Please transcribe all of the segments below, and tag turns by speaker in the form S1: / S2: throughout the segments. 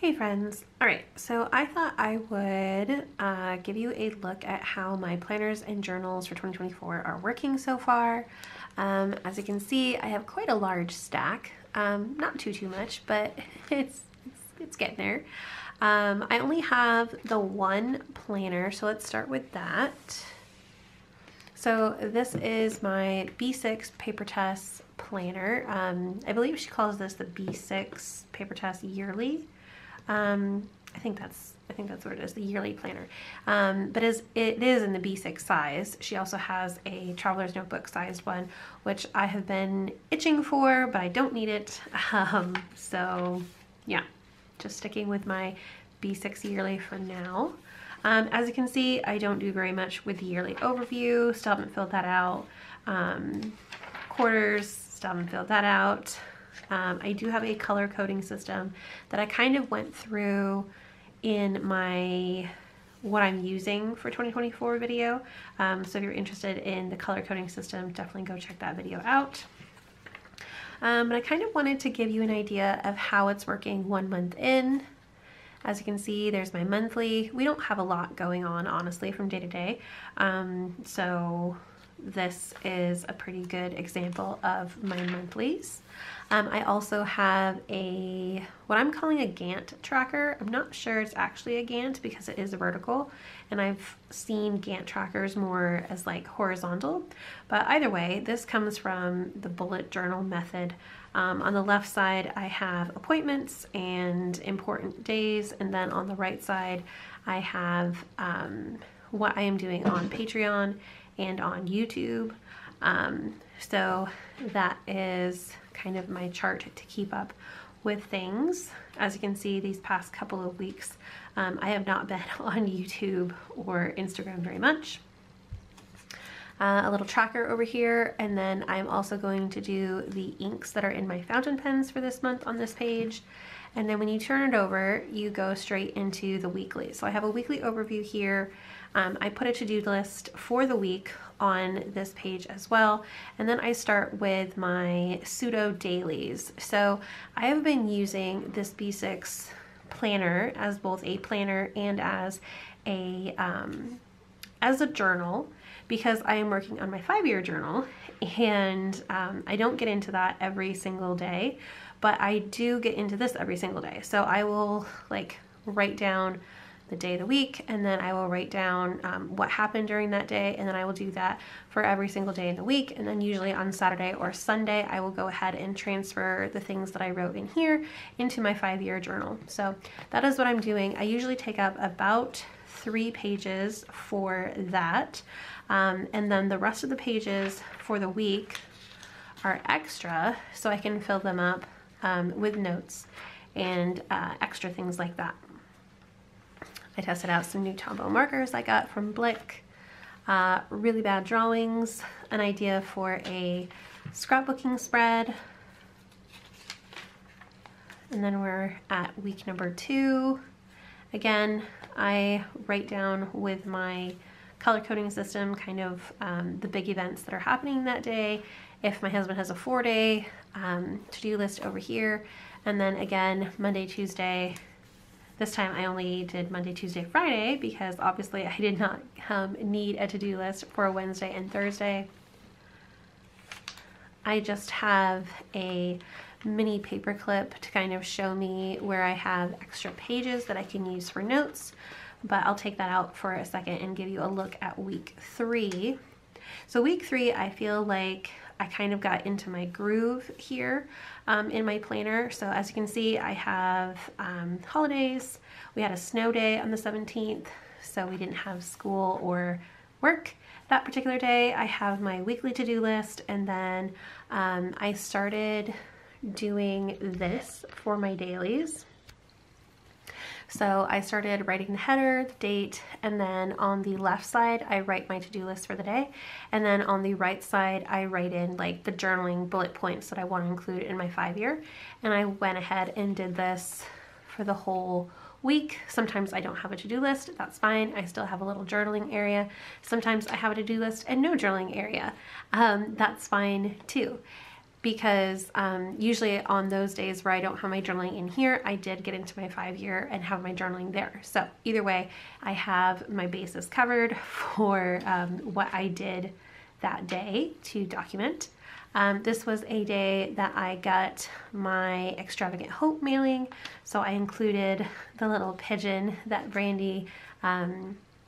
S1: Hey friends. All right, so I thought I would give you a look at how my planners and journals for 2024 are working so far. As you can see, I have quite a large stack. Not too much, but it's getting there. I only have the one planner, so let's start with that. So this is my B6 Papertess Planner. I believe she calls this the B6 Papertess Yearly. I think that's what it is, the yearly planner. But it is in the B6 size. She also has a traveler's notebook sized one, which I have been itching for, but I don't need it. So yeah, just sticking with my B6 yearly for now. As you can see, I don't do very much with the yearly overview. Still haven't filled that out. Quarters, still haven't filled that out. I do have a color coding system that I kind of went through in my what I'm using for 2024 video. So if you're interested in the color coding system, definitely go check that video out. But I kind of wanted to give you an idea of how it's working 1 month in. As you can see, there's my monthly. We don't have a lot going on, honestly, from day to day. So this is a pretty good example of my monthlies. I also have what I'm calling a Gantt tracker. I'm not sure it's actually a Gantt because it is vertical, and I've seen Gantt trackers more as like horizontal. But either way, this comes from the bullet journal method. On the left side, I have appointments and important days, and then on the right side, I have what I am doing on Patreon and on YouTube. So that is kind of my chart to keep up with things. As you can see, these past couple of weeks, I have not been on YouTube or Instagram very much. A little tracker over here, and then I'm also going to do the inks that are in my fountain pens for this month on this page. And then when you turn it over, you go straight into the weekly. So I have a weekly overview here. I put a to-do list for the week on this page as well. And then I start with my pseudo dailies. So I have been using this B6 planner as both a planner and as a journal, because I am working on my 5-year journal, and I don't get into that every single day, but I do get into this every single day. So I will like write down the day of the week, and then I will write down what happened during that day, and then I will do that for every single day in the week. And then usually on Saturday or Sunday, I will go ahead and transfer the things that I wrote in here into my 5-year journal. So that is what I'm doing. I usually take up about 3 pages for that. And then the rest of the pages for the week are extra, so I can fill them up with notes and extra things like that. I tested out some new Tombow markers I got from Blick, really bad drawings, an idea for a scrapbooking spread, and then we're at week number 2. Again, I write down with my color coding system kind of the big events that are happening that day. If my husband has a 4-day to-do list over here, and then again Monday, Tuesday. This time I only did Monday, Tuesday, Friday because obviously I did not need a to-do list for Wednesday and Thursday. I just have a mini paper clip to kind of show me where I have extra pages that I can use for notes, but I'll take that out for a second and give you a look at week 3. So week 3, I feel like I kind of got into my groove here in my planner. So as you can see, I have holidays. We had a snow day on the 17th, so we didn't have school or work that particular day. I have my weekly to-do list, and then I started doing this for my dailies. So I started writing the header, the date, and then on the left side, I write my to-do list for the day. And then on the right side, I write in like the journaling bullet points that I want to include in my 5-year. And I went ahead and did this for the whole week. Sometimes I don't have a to-do list, that's fine. I still have a little journaling area. Sometimes I have a to-do list and no journaling area. That's fine too. because usually on those days where I don't have my journaling in here, I did get into my 5-year and have my journaling there. So either way, I have my bases covered for what I did that day to document. This was a day that I got my Extravagant Hope mailing, so I included the little pigeon that Brandy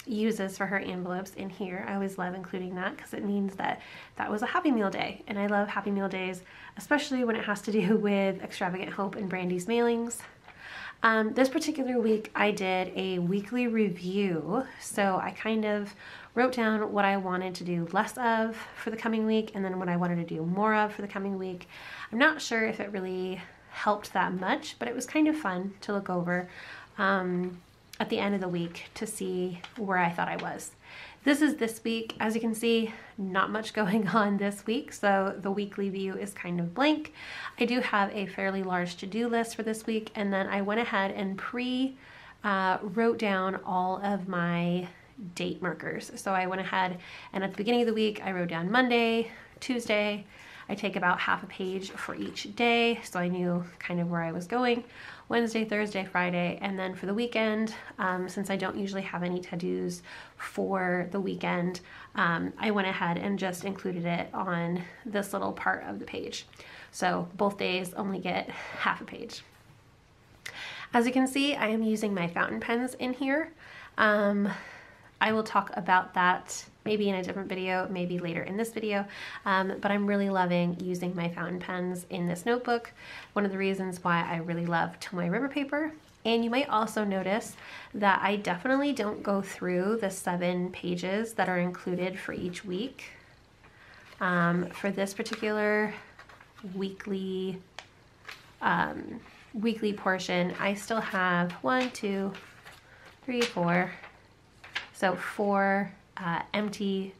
S1: uses for her envelopes in here. I always love including that because it means that that was a Happy Meal day, and I love Happy Meal days, especially when it has to do with Extravagant Hope and Brandy's mailings. This particular week I did a weekly review, so I kind of wrote down what I wanted to do less of for the coming week and then what I wanted to do more of for the coming week. I'm not sure if it really helped that much, but it was kind of fun to look over at the end of the week to see where I thought I was. This is this week. As you can see, not much going on this week, so the weekly view is kind of blank. I do have a fairly large to-do list for this week, and then I went ahead and wrote down all of my date markers. So I went ahead and at the beginning of the week, I wrote down Monday, Tuesday. I take about half a page for each day, so I knew kind of where I was going. Wednesday, Thursday, Friday, and then for the weekend, since I don't usually have any to-dos for the weekend, I went ahead and just included it on this little part of the page. So both days only get half a page. As you can see, I am using my fountain pens in here. I will talk about that maybe in a different video, maybe later in this video, but I'm really loving using my fountain pens in this notebook. One of the reasons why I really love Tomoe River paper. And you might also notice that I definitely don't go through the 7 pages that are included for each week. For this particular weekly portion, I still have 1, 2, 3, 4. So 4 empty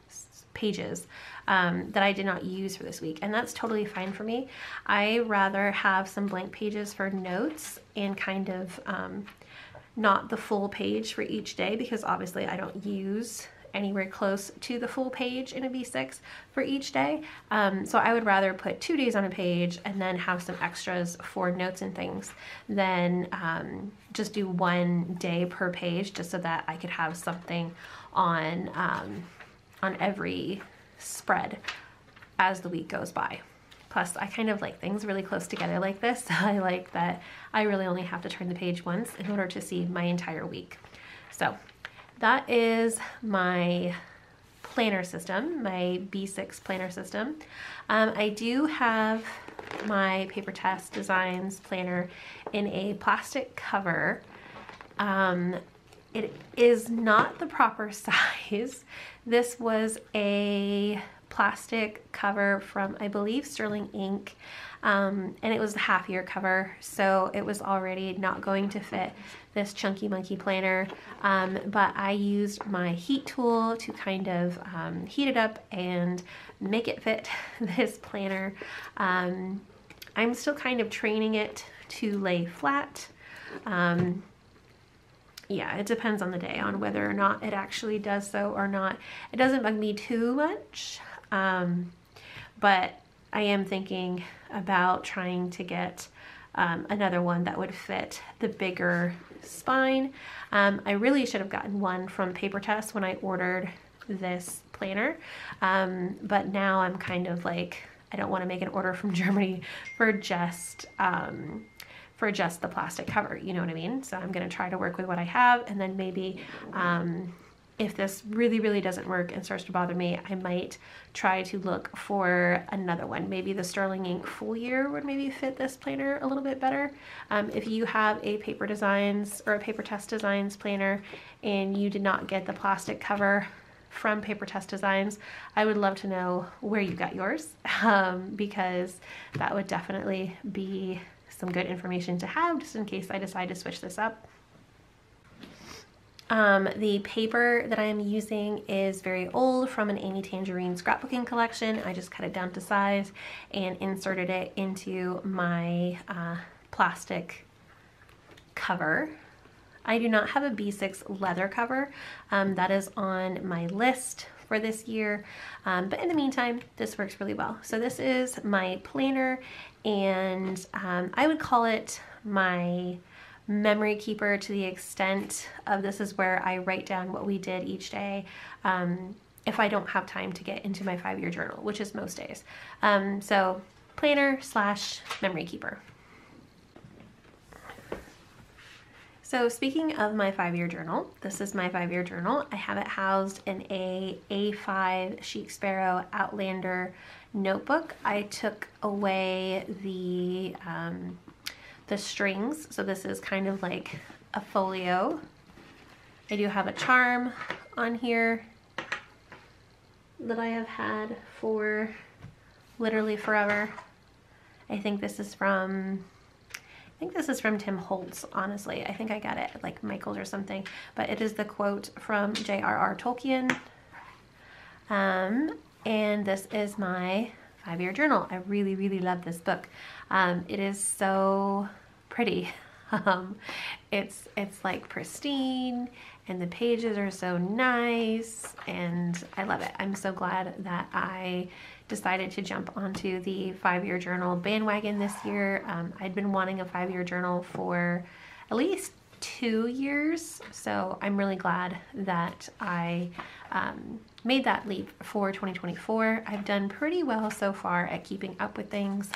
S1: pages that I did not use for this week, and that's totally fine for me. I rather have some blank pages for notes and kind of not the full page for each day, because obviously I don't use anywhere close to the full page in a B6 for each day. So I would rather put 2 days on a page and then have some extras for notes and things than just do 1 day per page, just so that I could have something on every spread as the week goes by. Plus, I kind of like things really close together like this. I like that I really only have to turn the page once in order to see my entire week. So that is my planner system, my B6 planner system. I do have my Papertess Designs planner in a plastic cover. It is not the proper size. This was a plastic cover from, I believe, Sterling Ink, and it was the half-year cover, so it was already not going to fit this chunky monkey planner, but I used my heat tool to kind of heat it up and make it fit this planner. I'm still kind of training it to lay flat. Yeah, it depends on the day on whether or not it actually does so or not. It doesn't bug me too much, but I am thinking about trying to get another one that would fit the bigger spine. I really should have gotten one from Papertess when I ordered this planner, but now I'm kind of like, I don't want to make an order from Germany for just the plastic cover, you know what I mean? So I'm going to try to work with what I have, and then maybe if this really doesn't work and starts to bother me, I might try to look for another one. Maybe the Sterling Ink Folio would maybe fit this planner a little bit better. If you have a Paper Designs or a Papertess Designs planner and you did not get the plastic cover from Papertess Designs, I would love to know where you got yours, because that would definitely be some good information to have just in case I decide to switch this up. The paper that I am using is very old, from an Amy Tangerine scrapbooking collection. I just cut it down to size and inserted it into my plastic cover. I do not have a B6 leather cover. That is on my list for this year. But in the meantime, this works really well. So this is my planner, and I would call it my memory keeper to the extent of this is where I write down what we did each day if I don't have time to get into my 5-year journal, which is most days. So planner slash memory keeper. So speaking of my 5-year journal, this is my 5-year journal. I have it housed in a A5 Chic Sparrow Outlander notebook. I took away the strings, so this is kind of like a folio. I do have a charm on here that I have had for literally forever. I think this is from Tim Holtz, honestly. I think I got it at like Michael's or something, but it is the quote from J.R.R. Tolkien. And this is my 5-year journal. I really, really love this book. It is so pretty. It's like pristine, and the pages are so nice, and I love it. I'm so glad that I decided to jump onto the 5-year journal bandwagon this year. I'd been wanting a 5-year journal for at least 2 years, so I'm really glad that I made that leap for 2024. I've done pretty well so far at keeping up with things.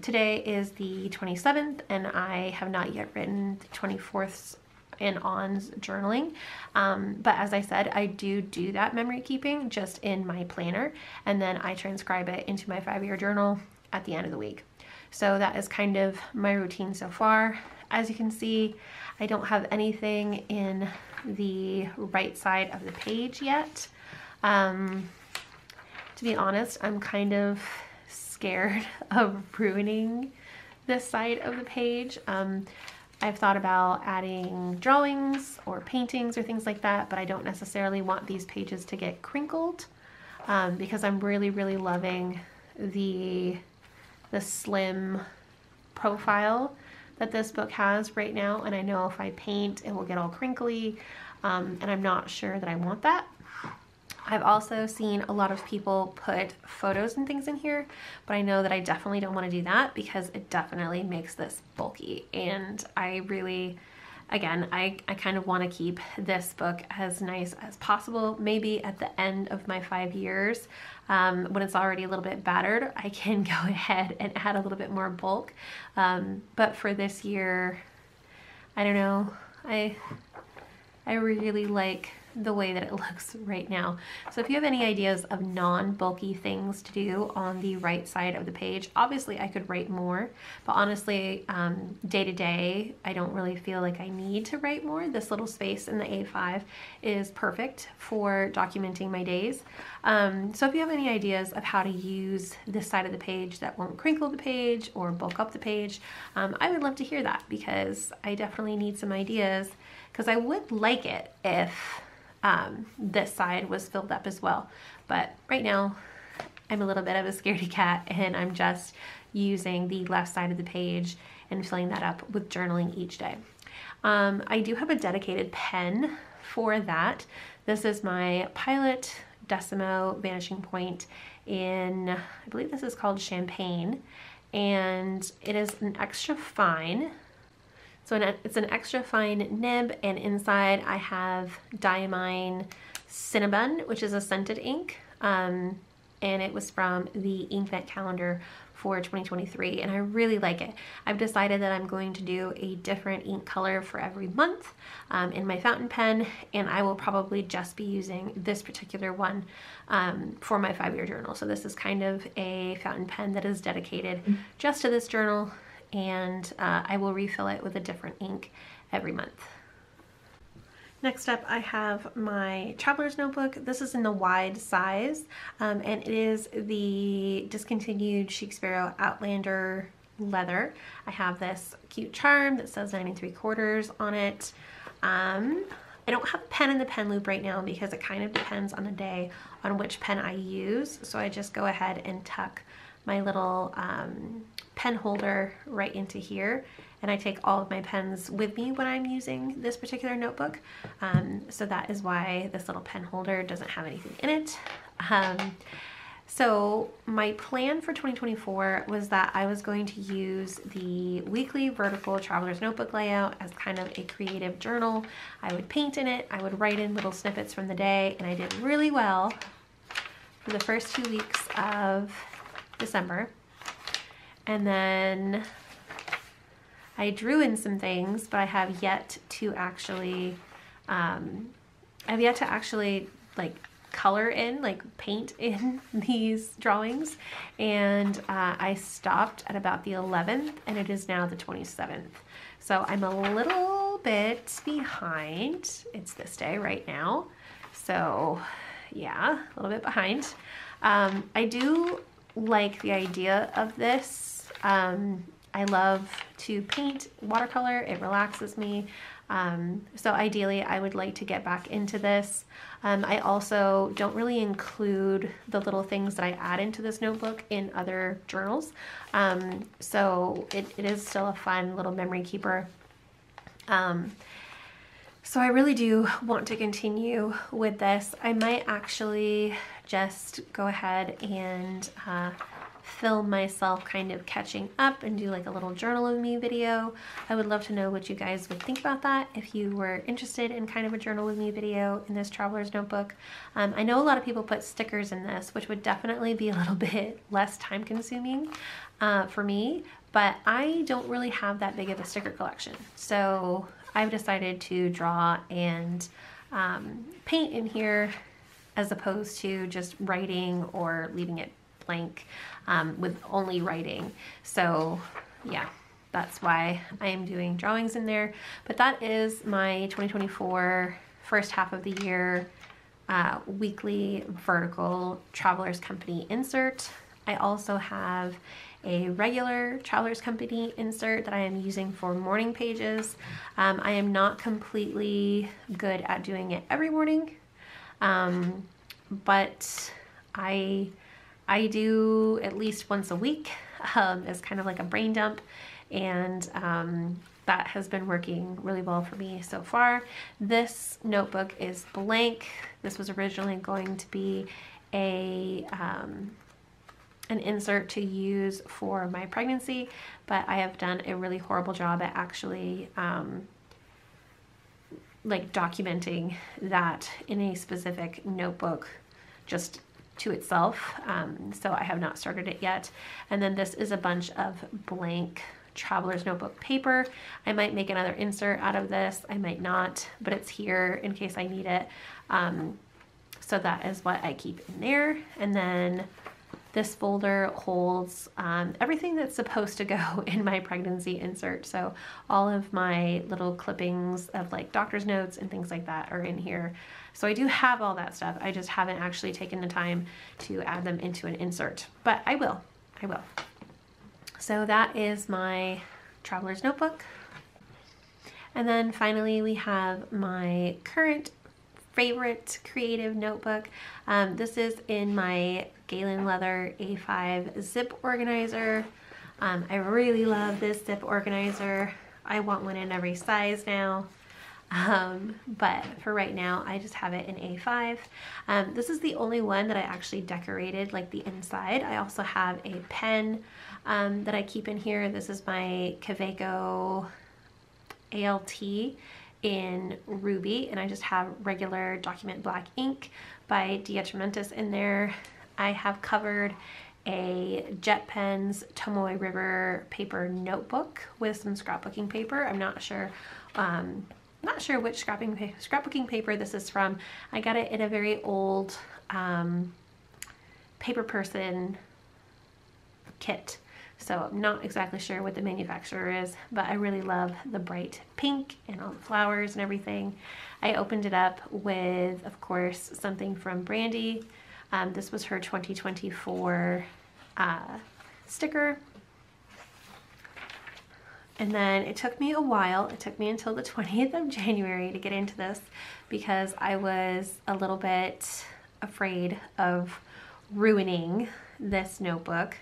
S1: Today is the 27th, and I have not yet written the 24th and on's journaling. But as I said, I do that memory keeping just in my planner, and then I transcribe it into my 5-year journal at the end of the week. So that is kind of my routine so far. As you can see, I don't have anything in the right side of the page yet. To be honest, I'm kind of scared of ruining this side of the page. I've thought about adding drawings or paintings or things like that, but I don't necessarily want these pages to get crinkled because I'm really, really loving the slim profile that this book has right now, and I know if I paint it will get all crinkly, and I'm not sure that I want that. I've also seen a lot of people put photos and things in here, but I know that I definitely don't want to do that because it definitely makes this bulky, and I really, again, I kind of want to keep this book as nice as possible. Maybe at the end of my 5 years, when it's already a little bit battered, I can go ahead and add a little bit more bulk. But for this year, I don't know, I really like the way that it looks right now. So if you have any ideas of non-bulky things to do on the right side of the page, obviously I could write more, but honestly, day to day, I don't really feel like I need to write more. This little space in the A5 is perfect for documenting my days. So if you have any ideas of how to use this side of the page that won't crinkle the page or bulk up the page, I would love to hear that, because I definitely need some ideas, because I would like it if this side was filled up as well. But right now I'm a little bit of a scaredy cat, and I'm just using the left side of the page and filling that up with journaling each day. I do have a dedicated pen for that. This is my Pilot Decimo Vanishing Point in, I believe this is called Champagne, and it is an extra fine. So it's an extra fine nib, and inside I have Diamine Cinnabon, which is a scented ink, and it was from the Inknet calendar for 2023, and I really like it. I've decided that I'm going to do a different ink color for every month in my fountain pen, and I will probably just be using this particular one for my 5-year journal. So this is kind of a fountain pen that is dedicated just to this journal, and I will refill it with a different ink every month. Next up, I have my traveler's notebook. This is in the wide size, and it is the discontinued Chic Sparrow Outlander leather. I have this cute charm that says 9 3/4 on it. I don't have a pen in the pen loop right now because it kind of depends on the day on which pen I use, so I just go ahead and tuck my little pen holder right into here, and I take all of my pens with me when I'm using this particular notebook. So that is why this little pen holder doesn't have anything in it. So my plan for 2024 was that I was going to use the weekly vertical traveler's notebook layout as kind of a creative journal. I would paint in it, I would write in little snippets from the day, and I did really well for the first 2 weeks of December. And then I drew in some things, but I have yet to actually, like color in, like paint in these drawings. And I stopped at about the 11th, and it is now the 27th. So I'm a little bit behind. It's this day right now. So yeah, a little bit behind. I do like the idea of this. I love to paint watercolor. It relaxes me. So ideally I would like to get back into this. I also don't really include the little things that I add into this notebook in other journals. So it is still a fun little memory keeper. So I really do want to continue with this. I might actually just go ahead and film myself kind of catching up and do like a little journal of me video. I would love to know what you guys would think about that if you were interested in kind of a journal with me video in this traveler's notebook. I know a lot of people put stickers in this, which would definitely be a little bit less time consuming for me, but I don't really have that big of a sticker collection. So I've decided to draw and paint in here as opposed to just writing or leaving it blank with only writing. So yeah, that's why I am doing drawings in there. But that is my 2024 first half of the year weekly vertical Travelers Company insert. I also have a regular Travelers Company insert that I am using for morning pages. I am not completely good at doing it every morning, but I do at least once a week as kind of like a brain dump, and that has been working really well for me so far. This notebook is blank. This was originally going to be an insert to use for my pregnancy, but I have done a really horrible job at actually like documenting that in a specific notebook just to itself. So I have not started it yet. And then this is a bunch of blank traveler's notebook paper. I might make another insert out of this. I might not, but it's here in case I need it. So that is what I keep in there. And then this folder holds everything that's supposed to go in my pregnancy insert. So all of my little clippings of like doctor's notes and things like that are in here. So I do have all that stuff. I just haven't actually taken the time to add them into an insert, but I will. So that is my traveler's notebook. And then finally we have my current favorite creative notebook. This is in my Galen leather A5 zip organizer. I really love this zip organizer. I want one in every size now. But for right now, I just have it in A5. This is the only one that I actually decorated like the inside. I also have a pen that I keep in here. This is my Kaweco ALT in Ruby, and I just have regular document black ink by Detrimentus in there. I have covered a Jet Pens Tomoe River paper notebook with some scrapbooking paper. I'm not sure which scrapbooking paper this is from. I got it in a very old paper person kit. So I'm not exactly sure what the manufacturer is, but I really love the bright pink and all the flowers and everything. I opened it up with, of course, something from Brandy. This was her 2024 sticker. And then it took me a while. It took me until the 20th of January to get into this because I was a little bit afraid of ruining this notebook.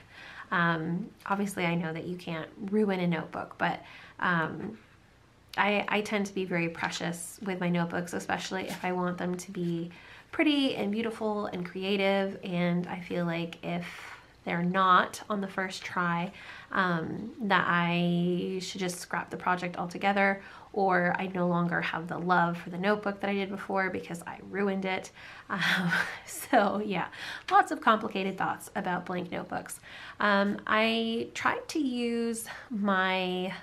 S1: Obviously I know that you can't ruin a notebook, but I tend to be very precious with my notebooks, especially if I want them to be pretty and beautiful and creative, and I feel like if they're not on the first try, that I should just scrap the project altogether, or I no longer have the love for the notebook that I did before because I ruined it. So yeah, lots of complicated thoughts about blank notebooks. I tried to use my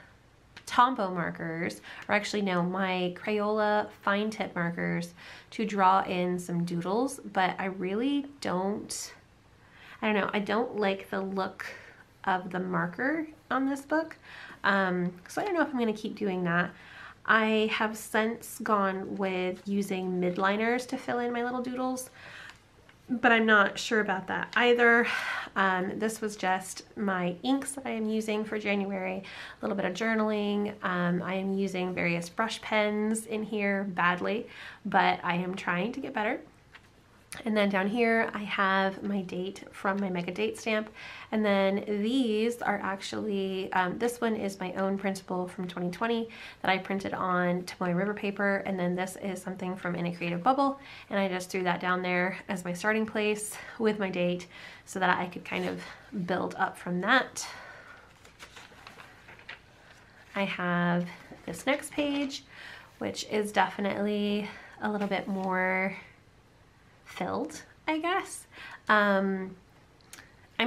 S1: Tombow markers, or actually no, my Crayola fine tip markers to draw in some doodles, but I really don't, I don't know, I don't like the look of the marker on this book. So I don't know if I'm going to keep doing that. I have since gone with using midliners to fill in my little doodles, but I'm not sure about that either. This was just my inks that I am using for January, a little bit of journaling. I am using various brush pens in here badly, but I am trying to get better. And then down here I have my date from my mega date stamp, and then these are actually, this one is my own printable from 2020 that I printed on Tomoe River paper, and then this is something from In a Creative Bubble, and I just threw that down there as my starting place with my date so that I could kind of build up from that. I have this next page, which is definitely a little bit more filled, I guess. I'm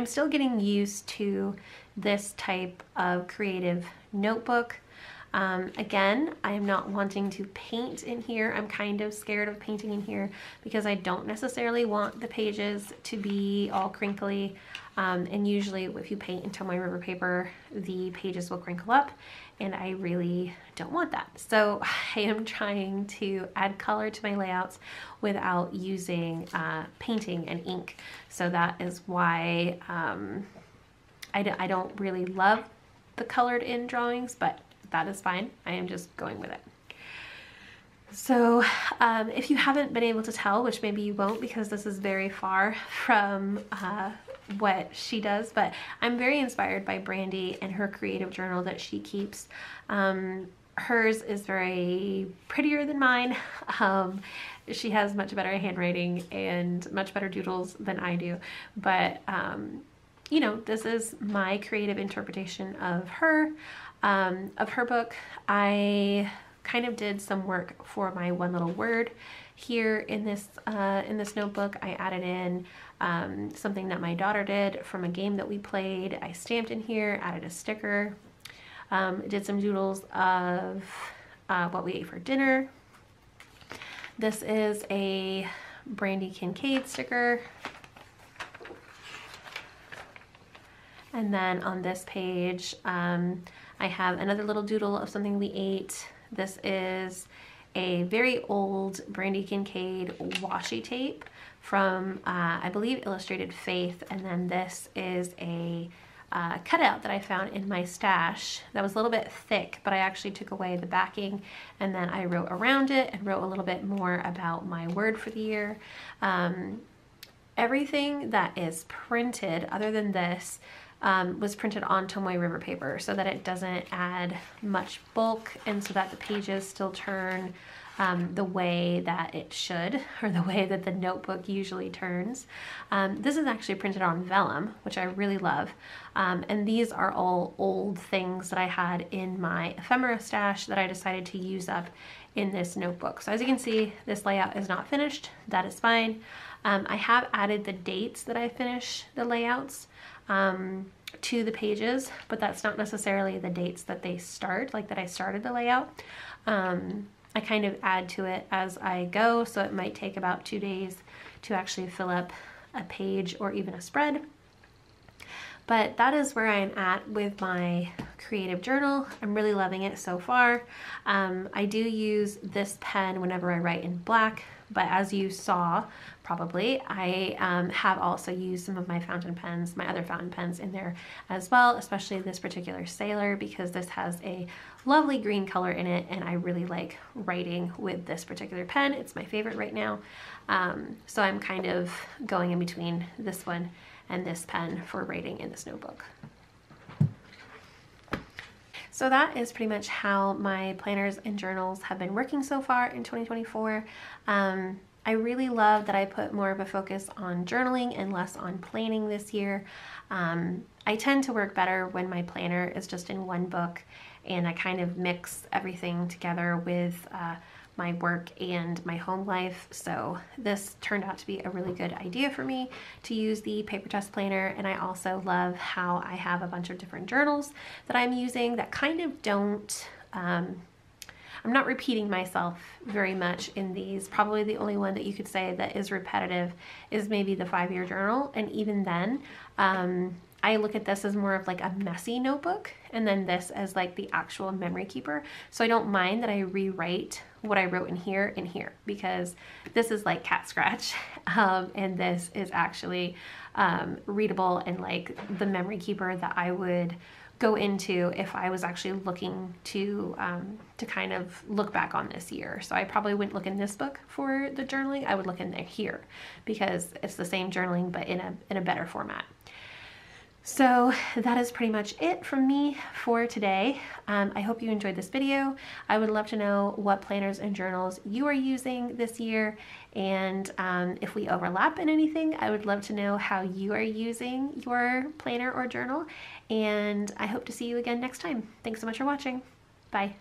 S1: still getting used to this type of creative notebook. Again, I am not wanting to paint in here. I'm kind of scared of painting in here because I don't necessarily want the pages to be all crinkly. And usually if you paint in Tomoe River paper, the pages will crinkle up, and I really don't want that. So I am trying to add color to my layouts without using painting and ink. So that is why I don't really love the colored in drawings, but that is fine. I am just going with it. So if you haven't been able to tell, which maybe you won't because this is very far from what she does, but I'm very inspired by Brandy and her creative journal that she keeps. Hers is very prettier than mine. She has much better handwriting and much better doodles than I do, but you know, this is my creative interpretation of her book. I kind of did some work for my one little word here in this notebook. I added in something that my daughter did from a game that we played. I stamped in here, added a sticker, did some doodles of what we ate for dinner. This is a Brandy Kincaid sticker. And then on this page, I have another little doodle of something we ate. This is a very old Brandy Kincaid washi tape from, I believe, Illustrated Faith, and then this is a cutout that I found in my stash that was a little bit thick, but I actually took away the backing, and then I wrote around it and wrote a little bit more about my word for the year. Everything that is printed, other than this, was printed on Tomoe River paper so that it doesn't add much bulk, and so that the pages still turn the way that it should, or the way that the notebook usually turns. This is actually printed on vellum, which I really love. And these are all old things that I had in my ephemera stash that I decided to use up in this notebook. So as you can see, this layout is not finished. That is fine. I have added the dates that I finish the layouts to the pages, but that's not necessarily the dates that they start, like that I started the layout. I kind of add to it as I go, so it might take about 2 days to actually fill up a page or even a spread. But that is where I am at with my creative journal. I'm really loving it so far. I do use this pen whenever I write in black, but as you saw, probably, I have also used some of my fountain pens, my other fountain pens in there as well, especially this particular Sailor, because this has a lovely green color in it, and I really like writing with this particular pen. It's my favorite right now. So I'm kind of going in between this one and this pen for writing in this notebook. So that is pretty much how my planners and journals have been working so far in 2024. I really love that I put more of a focus on journaling and less on planning this year. I tend to work better when my planner is just in one book and I kind of mix everything together with my work and my home life. So this turned out to be a really good idea for me to use the Papertess Planner. And I also love how I have a bunch of different journals that I'm using that kind of don't, I'm not repeating myself very much in these. Probably the only one that you could say that is repetitive is maybe the 5-year journal. And even then, I look at this as more of like a messy notebook, and then this as like the actual memory keeper. So I don't mind that I rewrite what I wrote in here because this is like cat scratch, and this is actually readable and like the memory keeper that I would go into if I was actually looking to kind of look back on this year. So I probably wouldn't look in this book for the journaling. I would look in there here because it's the same journaling but in a better format. So that is pretty much it from me for today. I hope you enjoyed this video. I would love to know what planners and journals you are using this year, and if we overlap in anything, I would love to know how you are using your planner or journal, and I hope to see you again next time. Thanks so much for watching. Bye.